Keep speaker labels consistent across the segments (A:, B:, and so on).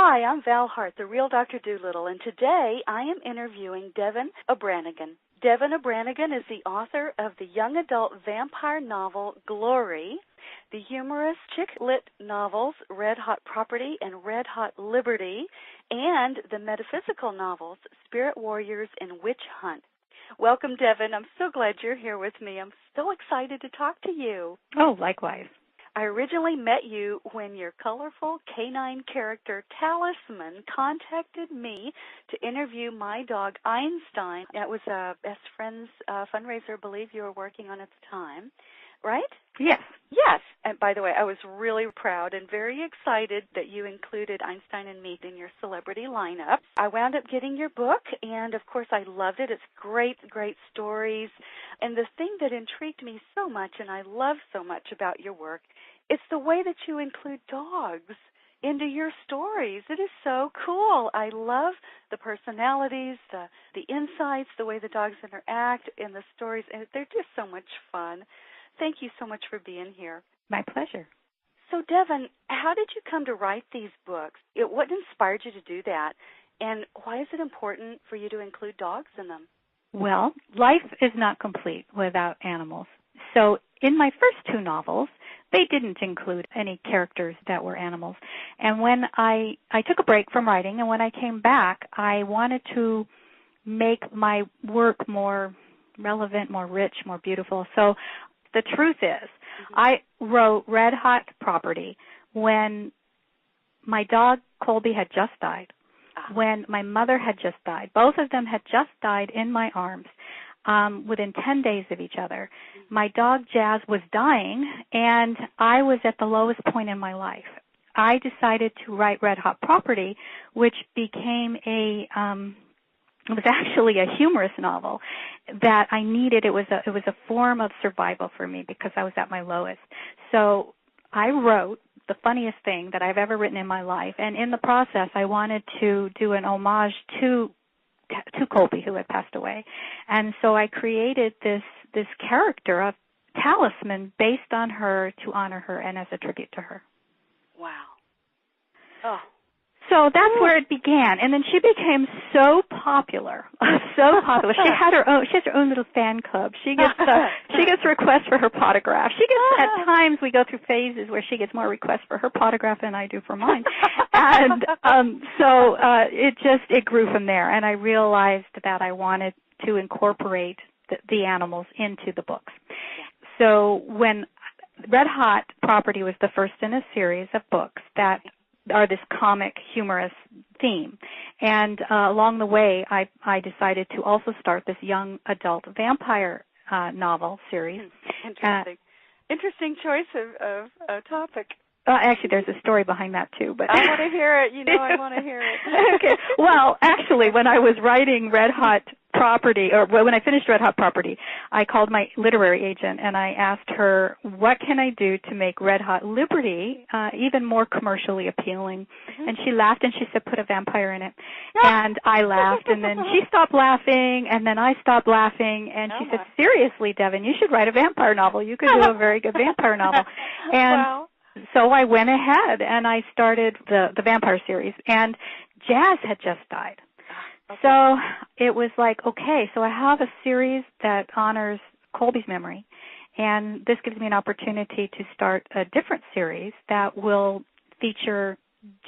A: Hi, I'm Val Hart, the real Dr. Doolittle, and today I am interviewing Devin O'Branagan. Devin O'Branagan is the author of the young adult vampire novel Glory, the humorous chick lit novels Red Hot Property and Red Hot Liberty, and the metaphysical novels Spirit Warriors and Witch Hunt. Welcome, Devin. I'm so glad you're here with me. I'm so excited to talk to you.
B: Oh, likewise.
A: I originally met you when your colorful canine character, Talisman, contacted me to interview my dog, Einstein. It was a Best Friends fundraiser, I believe you were working on at the time, right?
B: Yes.
A: Yes. And by the way, I was really proud and very excited that you included Einstein and me in your celebrity lineup. I wound up getting your book, and of course I loved it. It's great, great stories. And the thing that intrigued me so much, and I love so much about your work, it's the way that you include dogs into your stories. It is so cool. I love the personalities, the insights, the way the dogs interact in the stories, and they're just so much fun. Thank you so much for being here.
B: My pleasure.
A: So, Devin, how did you come to write these books? What inspired you to do that? And why is it important for you to include dogs in them?
B: Well, life is not complete without animals. So in my first two novels, they didn't include any characters that were animals. And when I took a break from writing, and when I came back, I wanted to make my work more relevant, more rich, more beautiful. So the truth is, I wrote Red Hot Property when my dog Colby had just died, when my mother had just died. Both of them had just died in my arms within 10 days of each other. My dog Jazz was dying, and I was at the lowest point in my life. I decided to write Red Hot Property, which became it was actually a humorous novel that I needed. It was a form of survival for me because I was at my lowest. So I wrote the funniest thing that I've ever written in my life, and in the process I wanted to do an homage to Colby, who had passed away. And so I created this character of Talisman based on her to honor her and as a tribute to her.
A: Wow. Oh.
B: So that's where it began, and then she became so popular, so popular. She has her own little fan club. She gets requests for her potograph. She gets at times we go through phases where she gets more requests for her potograph than I do for mine, and so it grew from there. And I realized that I wanted to incorporate the animals into the books. So when Red Hot Property was the first in a series of books that are this comic, humorous theme. And along the way, I decided to also start this young adult vampire novel series.
A: Interesting choice of topic.
B: Actually, there's a story behind that, too. But
A: I want to hear it. I want to hear it.
B: Okay. Well, actually, when I was writing Red Hot Property, or when I finished Red Hot Property, I called my literary agent and I asked her, what can I do to make Red Hot Liberty even more commercially appealing? And she laughed and she said, put a vampire in it. And I laughed, and then she stopped laughing, and then I stopped laughing, and she said, seriously, Devin, you should write a vampire novel. You could do a very good vampire novel. And so I went ahead and I started the vampire series, and Jazz had just died. So it was like, okay, so I have a series that honors Colby's memory, and this gives me an opportunity to start a different series that will feature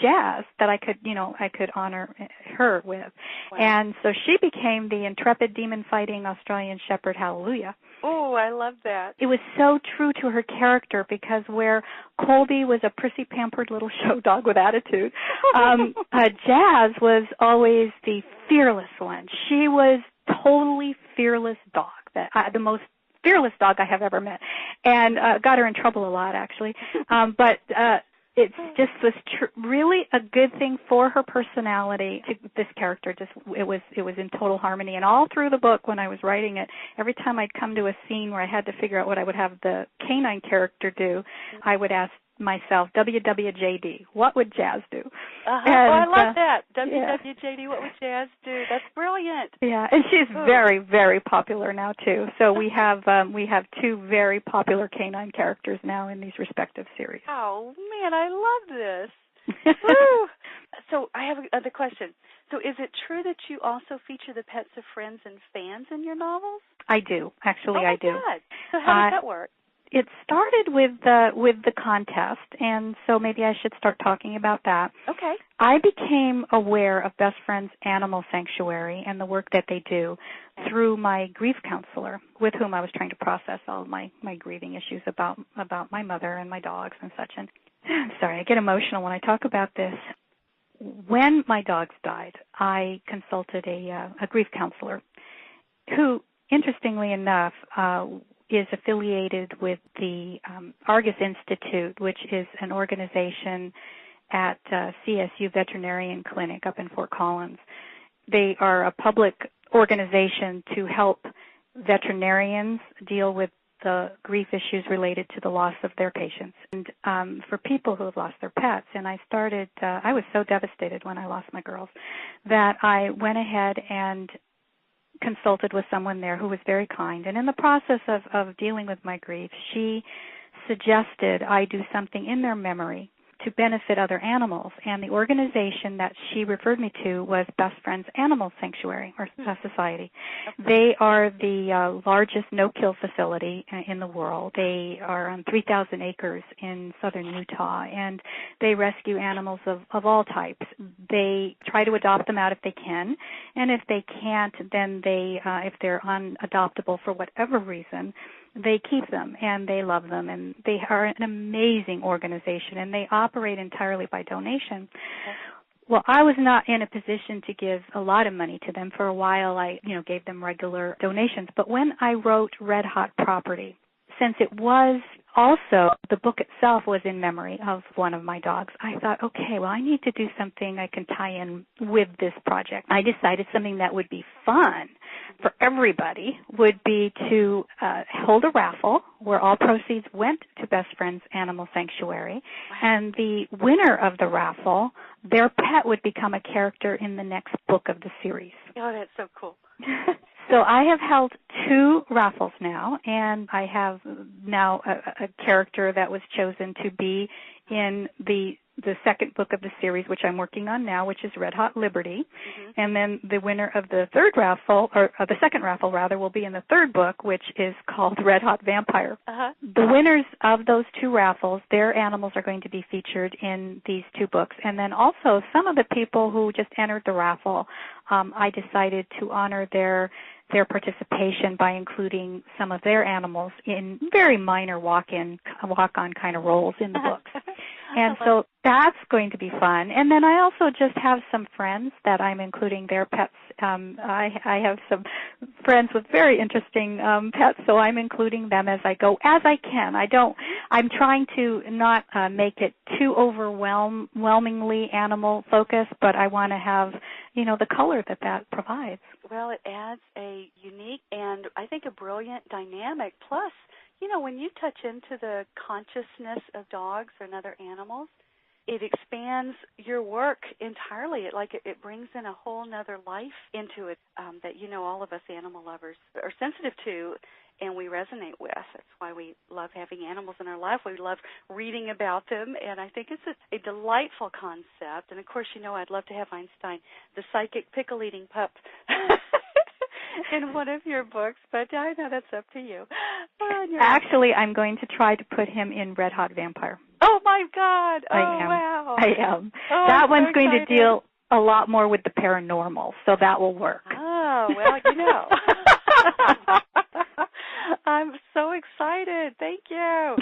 B: Jazz that I could honor her with. Wow. And so she became the intrepid demon-fighting Australian Shepherd Hallelujah.
A: Oh, I love that.
B: It was so true to her character, because where Colby was a prissy, pampered little show dog with attitude, Jazz was always the fearless one. She was totally fearless dog, the most fearless dog I have ever met, and got her in trouble a lot, actually. But it just was really a good thing for her personality. This character it was in total harmony. And all through the book, when I was writing it, every time I'd come to a scene where I had to figure out what I would have the canine character do, I would ask myself, WWJD, what would Jazz do?
A: I love that. WWJD, what would Jazz do? That's brilliant.
B: Yeah, and she's very, very popular now too. So we have two very popular canine characters now in these respective series.
A: Oh man, I love this. Woo. So So I have another question. So is it true that you also feature the pets of friends and fans in your novels?
B: I do. Actually, I do.
A: Oh, my God. So how does that work?
B: It started with the contest, and so maybe I should start talking about that.
A: Okay.
B: I became aware of Best Friends Animal Sanctuary and the work that they do through my grief counselor, with whom I was trying to process all of my grieving issues about my mother and my dogs and such. And I'm sorry, I get emotional when I talk about this. When my dogs died, I consulted a grief counselor who, interestingly enough, is affiliated with the Argus Institute, which is an organization at CSU Veterinarian Clinic up in Fort Collins. They are a public organization to help veterinarians deal with the grief issues related to the loss of their patients and for people who have lost their pets. And I was so devastated when I lost my girls that I went ahead and consulted with someone there who was very kind. And in the process of dealing with my grief, she suggested I do something in their memory to benefit other animals. And the organization that she referred me to was Best Friends Animal Sanctuary, or Society. They are the largest no-kill facility in the world. They are on 3,000 acres in southern Utah, and they rescue animals of all types. They try to adopt them out if they can, and if they can't, then if they're unadoptable for whatever reason, they keep them, and they love them, and they are an amazing organization, and they operate entirely by donation. Okay. Well, I was not in a position to give a lot of money to them. For a while, I gave them regular donations. But when I wrote Red Hot Property, since it was also, the book itself was in memory of one of my dogs, I thought, okay, well, I need to do something I can tie in with this project. I decided something that would be fun for everybody would be to hold a raffle where all proceeds went to Best Friends Animal Sanctuary. Wow. And the winner of the raffle, their pet would become a character in the next book of the series.
A: Oh, that's so cool.
B: So I have held 2 raffles now, and I have now a character that was chosen to be in the second book of the series, which I'm working on now, which is Red Hot Liberty. Mm-hmm. And then the winner of the third raffle, or the second raffle rather, will be in the third book, which is called Red Hot Vampyre. Uh-huh. The winners of those 2 raffles, their animals are going to be featured in these 2 books. And then also some of the people who just entered the raffle, I decided to honor their participation by including some of their animals in very minor walk-on kind of roles in the books. And so that's going to be fun. And then I also just have some friends that I'm including their pets. I have some friends with very interesting pets, so I'm including them as I go, as I can. I'm trying to not make it too overwhelmingly animal focused, but I want to have, the color that provides.
A: Well, it adds a unique and I think a brilliant dynamic. Plus, when you touch into the consciousness of dogs and other animals, it expands your work entirely. It brings in a whole nother life into it that all of us animal lovers are sensitive to and we resonate with. That's why we love having animals in our life. We love reading about them, and I think it's a delightful concept. And, of course, I'd love to have Einstein, the psychic pickle-eating pup, in one of your books, but I know that's up to you.
B: Actually, I'm going to try to put him in Red Hot Vampyre.
A: Oh, my God.
B: Wow. I am.
A: Oh,
B: that one's going to deal a lot more with the paranormal, so that will work.
A: Oh, well, I'm so excited. Thank you.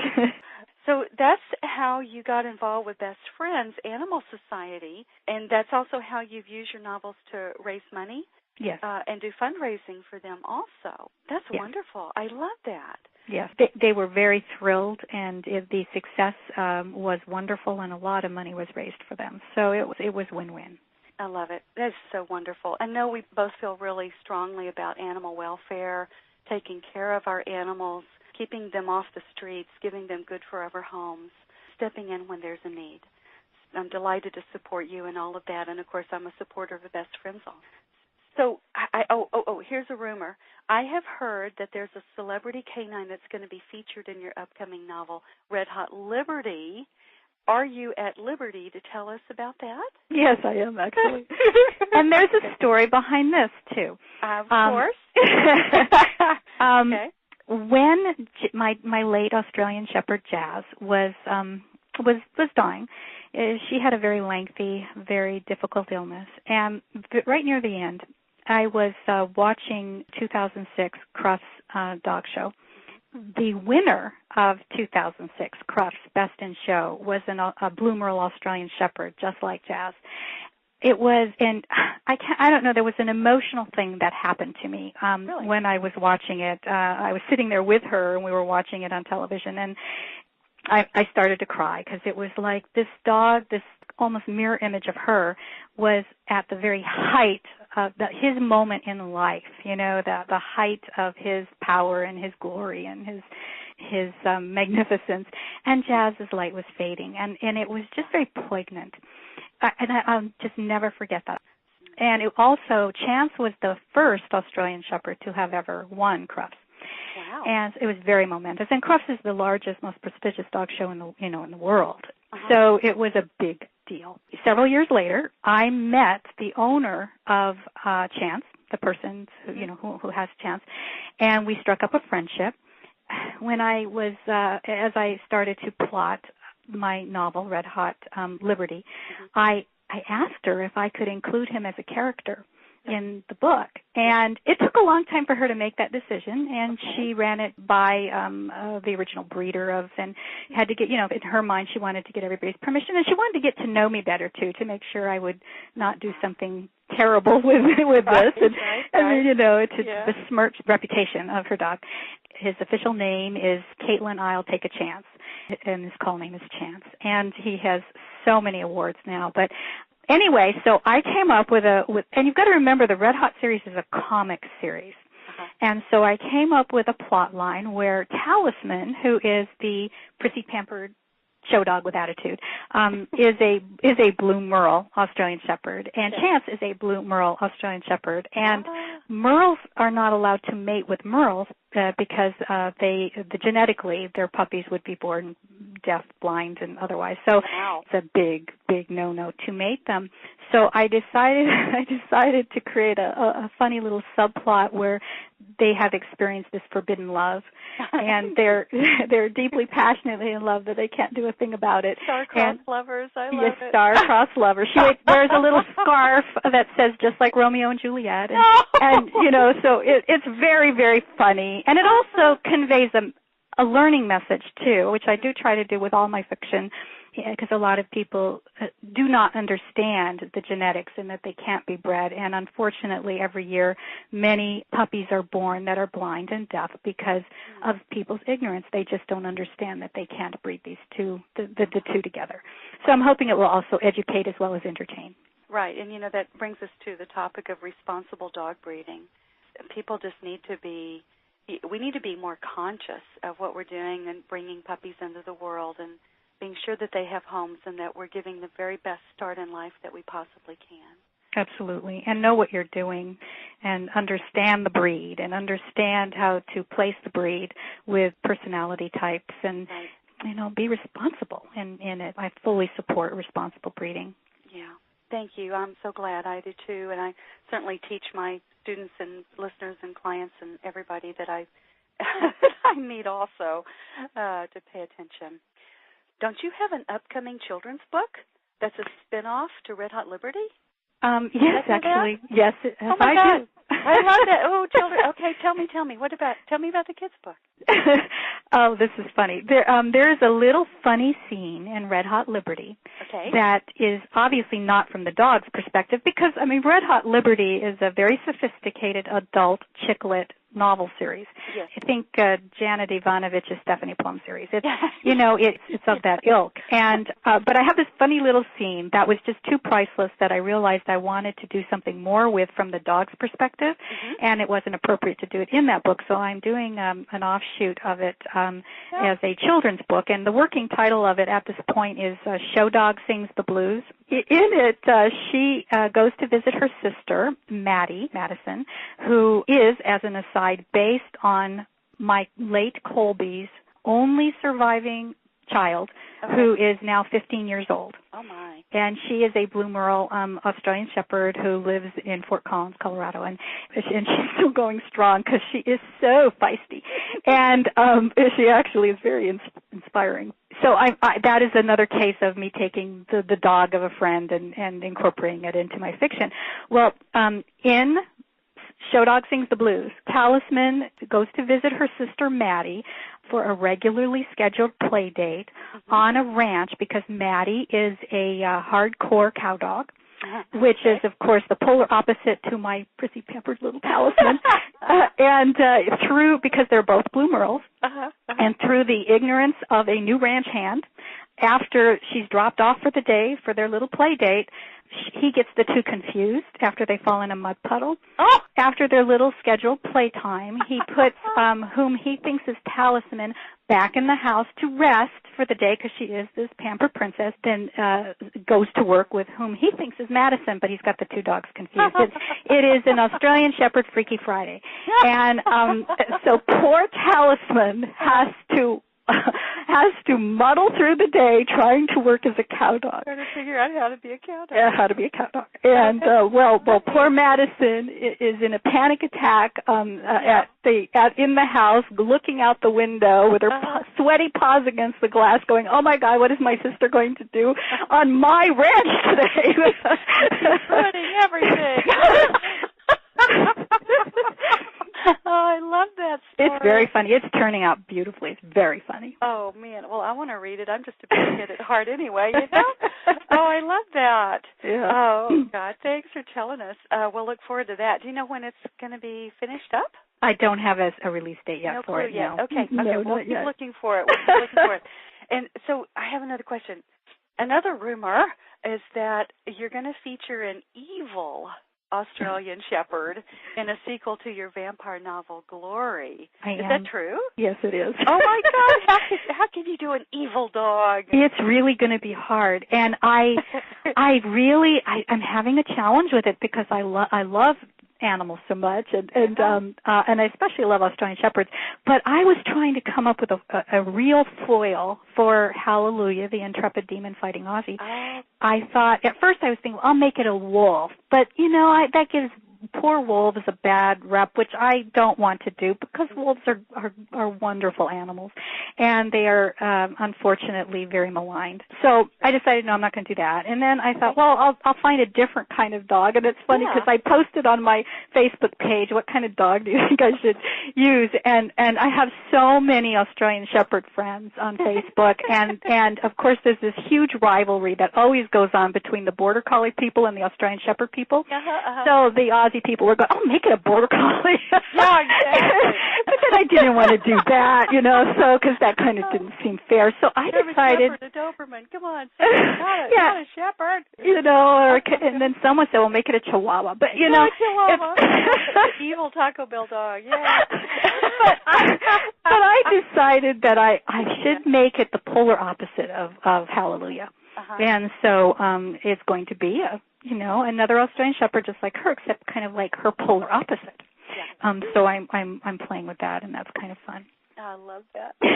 A: So that's how you got involved with Best Friends Animal Society, and that's also how you've used your novels to raise money?
B: Yes.
A: And do fundraising for them also. That's wonderful. I love that.
B: Yes, they were very thrilled, and the success was wonderful, and a lot of money was raised for them. So it was win-win.
A: I love it. That's so wonderful. I know we both feel really strongly about animal welfare, taking care of our animals, keeping them off the streets, giving them good forever homes, stepping in when there's a need. I'm delighted to support you in all of that, and, of course, I'm a supporter of the Best Friends. So, here's a rumor. I have heard that there's a celebrity canine that's going to be featured in your upcoming novel, Red Hot Liberty, are you at liberty to tell us about that?
B: Yes, I am, actually. And there's a story behind this, too.
A: Of course. Okay.
B: When my late Australian Shepherd Jazz was dying, she had a very lengthy, very difficult illness. And right near the end, I was watching 2006 Crufts dog show. The winner of 2006 Crufts Best in Show was a Blue Merle Australian Shepherd, just like Jazz. It was, and I don't know, there was an emotional thing that happened to me
A: Really?
B: when I was watching it. I was sitting there with her, and we were watching it on television, and I started to cry because it was like this dog, this almost mirror image of her, was at the very height of his moment in life, the height of his power and his glory and his magnificence. And Jazz's light was fading, and it was just very poignant. And I'll just never forget that. And it also, Chance was the first Australian Shepherd to have ever won Crufts.
A: Wow.
B: And it was very momentous. And Crufts is the largest, most prestigious dog show in the world.
A: Uh-huh.
B: So it was a big deal. Several years later, I met the owner of Chance, the person who has Chance, and we struck up a friendship. When I was, as I started to plot my novel, Red Hot Liberty, I asked her if I could include him as a character in the book. And it took a long time for her to make that decision, and she ran it by the original breeder and had to get, in her mind, she wanted to get everybody's permission, and she wanted to get to know me better, too, to make sure I would not do something terrible with this, to besmirch the reputation of her dog. His official name is Caitlin I'll Take a Chance, and his call name is Chance. And he has so many awards now. But anyway, so I came up with and you've got to remember the Red Hot series is a comic series. Uh-huh. And so I came up with a plot line where Talisman, who is the prissy pampered show dog with attitude, is a Blue Merle Australian Shepherd, and Chance is a Blue Merle Australian Shepherd. And Merles are not allowed to mate with Merles because genetically their puppies would be born deaf, blind, and otherwise. So it's a big no-no to mate them. So I decided to create a funny little subplot where they have experienced this forbidden love, and they're deeply passionately in love, but they can't do a thing about it.
A: Star-crossed lovers, I love it.
B: Star-crossed lovers. She wears a little scarf that says just like Romeo and Juliet, and so it's very, very funny, and it also conveys a learning message too, which I do try to do with all my fiction, because a lot of people do not understand the genetics and that they can't be bred. And unfortunately, every year, many puppies are born that are blind and deaf because of people's ignorance. They just don't understand that they can't breed these two, the two together. So I'm hoping it will also educate as well as entertain.
A: Right, and that brings us to the topic of responsible dog breeding. People just need to be more conscious of what we're doing and bringing puppies into the world and being sure that they have homes and that we're giving the very best start in life that we possibly can.
B: Absolutely. And know what you're doing and understand the breed and understand how to place the breed with personality types and, be responsible in it. I fully support responsible breeding.
A: Yeah. Thank you. I'm so glad. I do, too. And I certainly teach my students and listeners and clients and everybody that I meet also to pay attention. Don't you have an upcoming children's book that's a spin-off to Red Hot Liberty?
B: Yes, actually. Yes,
A: oh my God. I love that. Oh, children. Okay, tell me. Tell me about the kids' book.
B: Oh, this is funny. There is a little funny scene in Red Hot Liberty that is obviously not from the dog's perspective because, Red Hot Liberty is a very sophisticated adult chick-lit novel series.
A: Yes.
B: I think Janet Ivanovich's Stephanie Plum series. It's it's of that ilk. And but I have this funny little scene that was just too priceless that I realized I wanted to do something more with from the dog's perspective, and it wasn't appropriate to do it in that book. So I'm doing an offshoot of it as a children's book, and the working title of it at this point is Show Dog Sings the Blues. In it, she goes to visit her sister, Madison, who is, as an aside, based on my late Colby's only surviving child who is now 15 years old.
A: Oh, my.
B: And she is a Blue Merle Australian Shepherd who lives in Fort Collins, Colorado. And she's still going strong because she is so feisty. And she actually is very inspiring. So that is another case of me taking the dog of a friend and incorporating it into my fiction. Well, in Show Dog Sings the Blues, Talisman goes to visit her sister Maddie for a regularly scheduled play date on a ranch because Maddie is a hardcore cow dog, which is, of course, the polar opposite to my prissy pampered little Talisman. Because they're both Blue Merles, and through the ignorance of a new ranch hand, after she's dropped off for the day for their little play date, he gets the two confused after they fall in a mud puddle. Oh! After their little scheduled playtime, he puts whom he thinks is Talisman back in the house to rest for the day because she is this pampered princess, then goes to work with whom he thinks is Madison, but he's got the two dogs confused. It is an Australian Shepherd Freaky Friday. And so poor Talisman has to muddle through the day trying to work as a cow dog.
A: Trying to figure out how to be a cow dog.
B: Yeah, how to be a cow dog. And poor Madison is in a panic attack in the house, looking out the window with her sweaty paws against the glass, going, "Oh my God, what is my sister going to do on my ranch today?"
A: She's ruining everything. Oh, I love that story.
B: It's very funny. It's turning out beautifully. It's very funny.
A: Oh, man. Well, I want to read it. I'm just a big kid at heart anyway, you know? Oh, I love that.
B: Yeah.
A: Oh, God. Thanks for telling us. We'll look forward to that. Do you know when it's going to be finished up?
B: I don't have a release date yet for it.
A: Yet.
B: No.
A: Okay.
B: No,
A: we'll keep looking for it. And so I have another question. Another rumor is that you're going to feature an evil Australian Shepherd in a sequel to your vampire novel, Glory. Is that true?
B: Yes, it is.
A: Oh, my God. How can you do an evil dog?
B: It's really going to be hard. And I'm having a challenge with it because I love animals so much, and I especially love Australian Shepherds. But I was trying to come up with a real foil for Hallelujah, the intrepid demon fighting Ozzy. I thought at first I was thinking, well, I'll make it a wolf, but that gives poor wolves a bad rep, which I don't want to do because wolves are wonderful animals, and they are unfortunately very maligned. So I decided, no, I'm not going to do that. And then I thought, well, I'll find a different kind of dog. And it's funny because I posted on my Facebook page, what kind of dog do you think I should use? And I have so many Australian Shepherd friends on Facebook, and of course there's this huge rivalry that always goes on between the Border Collie people and the Australian Shepherd people. So the Aussie people were going, make it a Border Collie.
A: Yeah, exactly.
B: But then I didn't want to do that, so because that kind of didn't seem fair. So I decided.
A: A Doberman, come on, not a Shepherd.
B: And then someone said, well, make it a Chihuahua. But
A: a Chihuahua. Evil Taco Bell dog. Yeah.
B: but I decided that I should make it the polar opposite of Hallelujah. And so it's going to be another Australian Shepherd just like her, except kind of like her polar opposite. Yeah. So I'm playing with that, and that's kind of fun.
A: I love that. So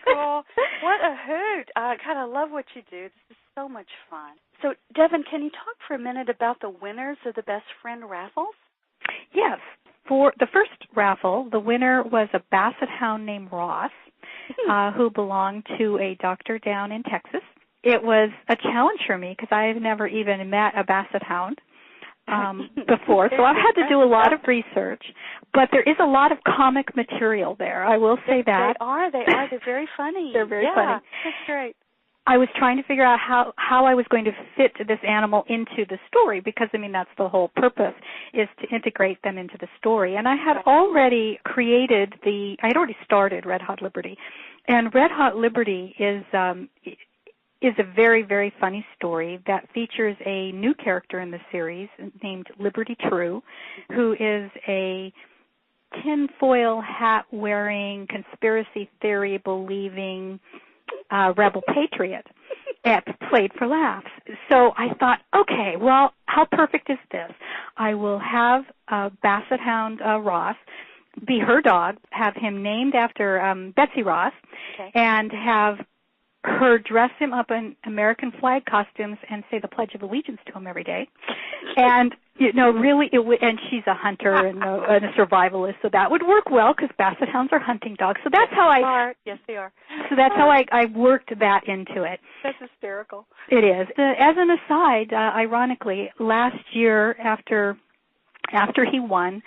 A: cool. What a hoot. I kind of love what you do. This is so much fun. So, Devin, can you talk for a minute about the winners of the Best Friend Raffles?
B: Yes. For the first raffle, the winner was a basset hound named Ross, who belonged to a doctor down in Texas. It was a challenge for me because I've never even met a basset hound before, so I've had to do a lot of research. But there is a lot of comic material there. I will say that.
A: They are. They're very funny.
B: They're very funny.
A: That's great.
B: I was trying to figure out how I was going to fit this animal into the story because, that's the whole purpose, is to integrate them into the story. And I had already started Red Hot Liberty. And Red Hot Liberty is a very, very funny story that features a new character in the series named Liberty True, who is a tinfoil hat-wearing, conspiracy theory-believing rebel patriot played for laughs. So I thought, okay, well, how perfect is this? I will have Basset Hound Ross be her dog, have him named after Betsy Ross, and have her dress him up in American flag costumes and say the Pledge of Allegiance to him every day. And, really, and she's a hunter and a survivalist, so that would work well because basset hounds are hunting dogs. So that's how
A: Yes, they are.
B: So that's how I worked that into it.
A: That's hysterical.
B: It is. As an aside, ironically, last year after he won,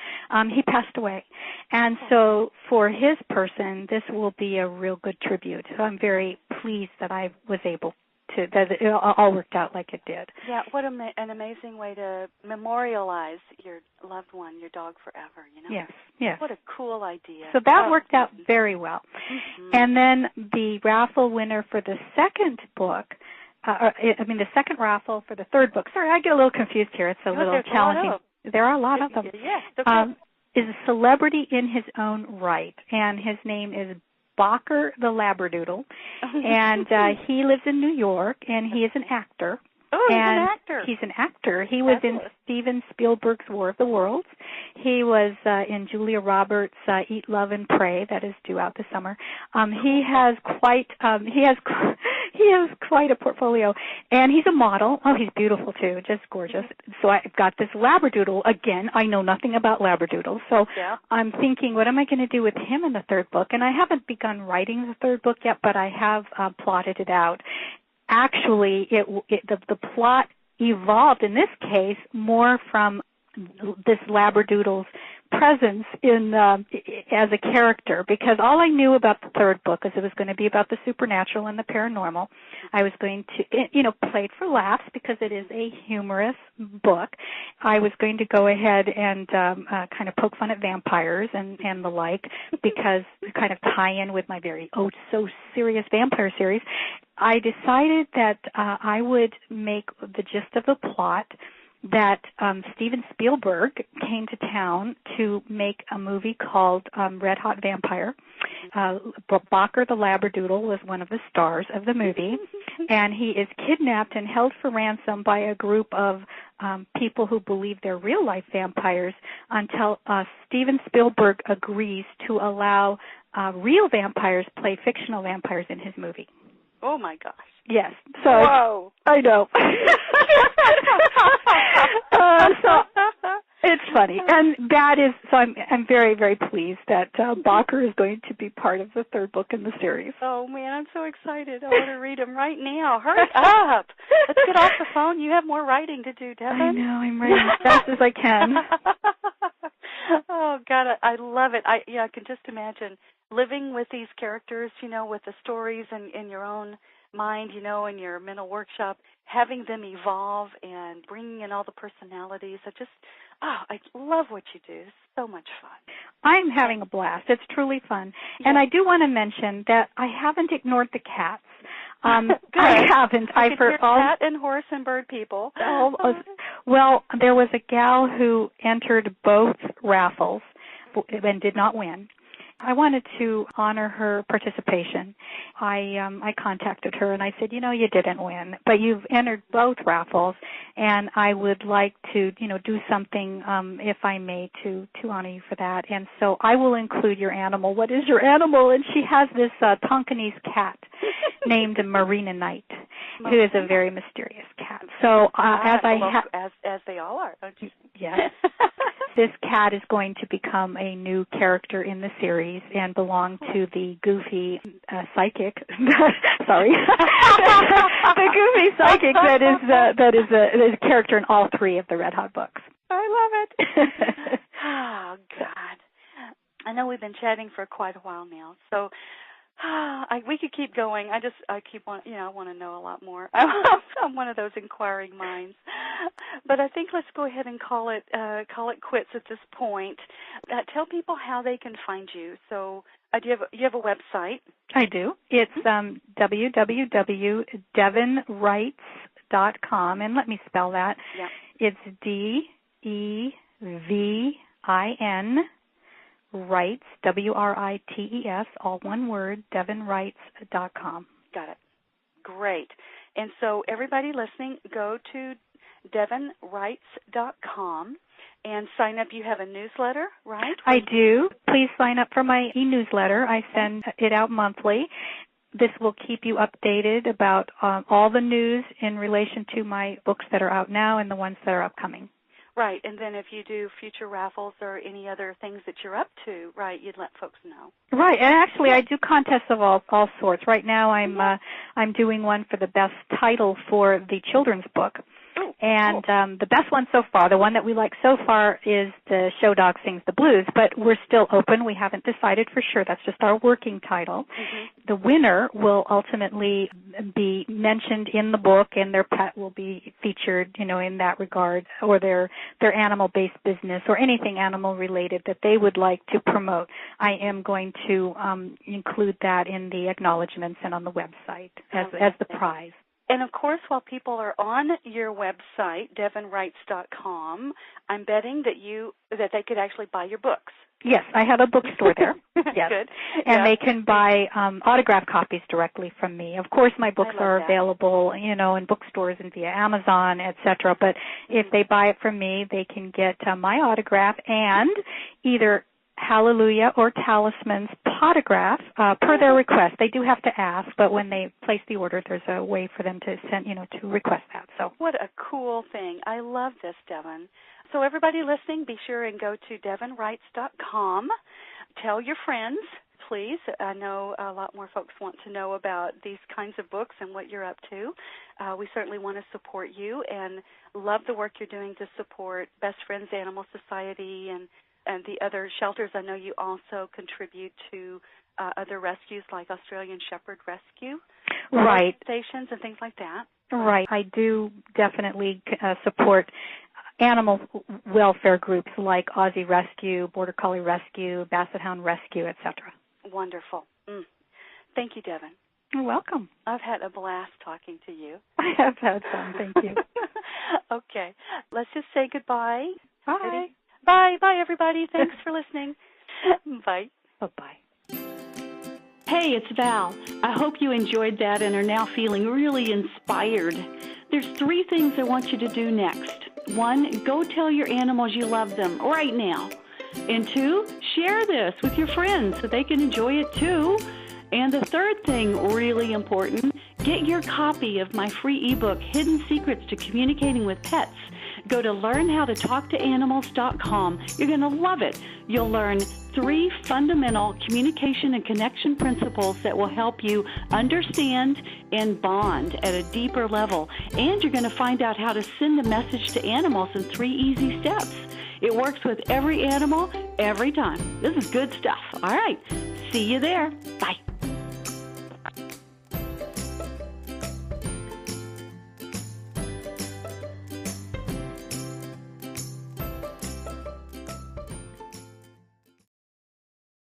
B: he passed away. And so for his person, this will be a real good tribute. So I'm very pleased that I was able to, that it all worked out like it did.
A: Yeah, what an amazing way to memorialize your loved one, your dog forever,
B: Yes.
A: What a cool idea.
B: So that worked out very well.
A: Mm-hmm.
B: And then the raffle winner for the second book, the second raffle for the third book. Sorry, I get a little confused here. It's a little challenging. There are a lot of them.
A: Yes, okay.
B: Is a celebrity in his own right, and his name is Bocker the Labradoodle, and he lives in New York, and he is an actor.
A: Oh, he's an actor.
B: He's an actor. He was in Stephen Spielberg's War of the Worlds. He was in Julia Roberts' Eat, Love, and Pray, that is due out this summer. He has quite a portfolio, and he's a model. Oh, he's beautiful too, just gorgeous. So I've got this Labradoodle. Again, I know nothing about Labradoodles, so I'm thinking, what am I going to do with him in the third book? And I haven't begun writing the third book yet, but I have plotted it out. Actually, the plot evolved in this case more from this Labradoodle's presence in as a character, because all I knew about the third book is it was going to be about the supernatural and the paranormal. I was going to, play it for laughs because it is a humorous book. I was going to go ahead and kind of poke fun at vampires and the like, because to kind of tie in with my very so serious vampire series. I decided that I would make the gist of the plot that Stephen Spielberg came to town to make a movie called Red Hot Vampyre. Bocker the Labradoodle was one of the stars of the movie, and he is kidnapped and held for ransom by a group of people who believe they're real-life vampires until Stephen Spielberg agrees to allow real vampires play fictional vampires in his movie.
A: Oh, my gosh.
B: Yes. So
A: whoa.
B: I know. So it's funny, and that is. So I'm very, very pleased that Bocker is going to be part of the third book in the series.
A: Oh man, I'm so excited! I want to read them right now. Hurry up! Let's get off the phone. You have more writing to do, Devin.
B: I know. I'm writing as fast as I can.
A: Oh God, I love it. I can just imagine living with these characters. With the stories in your own mind, in your mental workshop, having them evolve and bringing in all the personalities. I love what you do. It's so much fun.
B: I'm having a blast. It's truly fun. Yes. And I do want to mention that I haven't ignored the cats. I haven't.
A: Cat and horse and bird people.
B: Well, there was a gal who entered both raffles and did not win. I wanted to honor her participation. I contacted her and I said, you didn't win, but you've entered both raffles, and I would like to, do something, if I may, to honor you for that. And so I will include your animal. What is your animal? And she has this Tonkinese cat named Marina Knight, who is a very mysterious cat. So as
A: they all are, don't you?
B: Yes. This cat is going to become a new character in the series and belong to the goofy psychic. Sorry, the goofy psychic that is a character in all three of the Red Hot books.
A: I love it. Oh God, I know we've been chatting for quite a while now, so. We could keep going. I want to know a lot more. I'm one of those inquiring minds. But I think let's go ahead and call it quits at this point. Tell people how they can find you. So, you have a website?
B: I do. It's www.devinwrites.com, and let me spell that. Yeah. It's DEVIN. Writes, WRITES, all one word, devinwrites.com.
A: Got it. Great. And so everybody listening, go to devinwrites.com and sign up. You have a newsletter, right?
B: I do. Please sign up for my e-newsletter. I send it out monthly. this will keep you updated about all the news in relation to my books that are out now and the ones that are upcoming.
A: Right, and then if you do future raffles or any other things that you're up to, right, you'd let folks know.
B: Right, and actually I do contests of all sorts. Right now I'm doing one for the best title for the children's book.
A: Oh,
B: and
A: cool.
B: The best one so far, the one that we like so far, is The Show Dog Sings the Blues, but we're still open. We haven't decided for sure. That's just our working title.
A: Mm-hmm.
B: The winner will ultimately be mentioned in the book, and their pet will be featured, in that regard, or their animal-based business or anything animal-related that they would like to promote. I am going to include that in the acknowledgments and on the website as the prize.
A: And, of course, while people are on your website, devinwrites.com, I'm betting that they could actually buy your books.
B: Yes, I have a bookstore there. Yes.
A: Good.
B: And they can buy autographed copies directly from me. Of course, my books are available, in bookstores and via Amazon, etc. But if they buy it from me, they can get my autograph and either Hallelujah or Talisman's potograph per their request. They do have to ask, but when they place the order, there's a way for them to send, to request that. So
A: what a cool thing. I love this, Devin. So everybody listening, be sure and go to devinwrites.com. Tell your friends, please. I know a lot more folks want to know about these kinds of books and what you're up to. We certainly want to support you and love the work you're doing to support Best Friends Animal Society and the other shelters. I know you also contribute to other rescues like Australian Shepherd Rescue,
B: right,
A: stations and things like that.
B: Right. I do definitely support animal welfare groups like Aussie Rescue, Border Collie Rescue, Basset Hound Rescue, etc.
A: Wonderful. Thank you, Devin.
B: You're welcome.
A: I've had a blast talking to you.
B: I have had fun. Thank you.
A: Okay. Let's just say goodbye.
B: Bye.
A: Ready? Bye. Bye, everybody. Thanks for listening. Bye.
B: Bye-bye.
C: Hey, it's Val. I hope you enjoyed that and are now feeling really inspired. There's 3 things I want you to do next. 1, go tell your animals you love them right now. And 2, share this with your friends so they can enjoy it too. And the 3rd thing, really important, get your copy of my free ebook, Hidden Secrets to Communicating with Pets. Go to learnhowtotalktoanimals.com. You're going to love it. You'll learn 3 fundamental communication and connection principles that will help you understand and bond at a deeper level. And you're going to find out how to send a message to animals in 3 easy steps. It works with every animal, every time. This is good stuff. All right. See you there. Bye.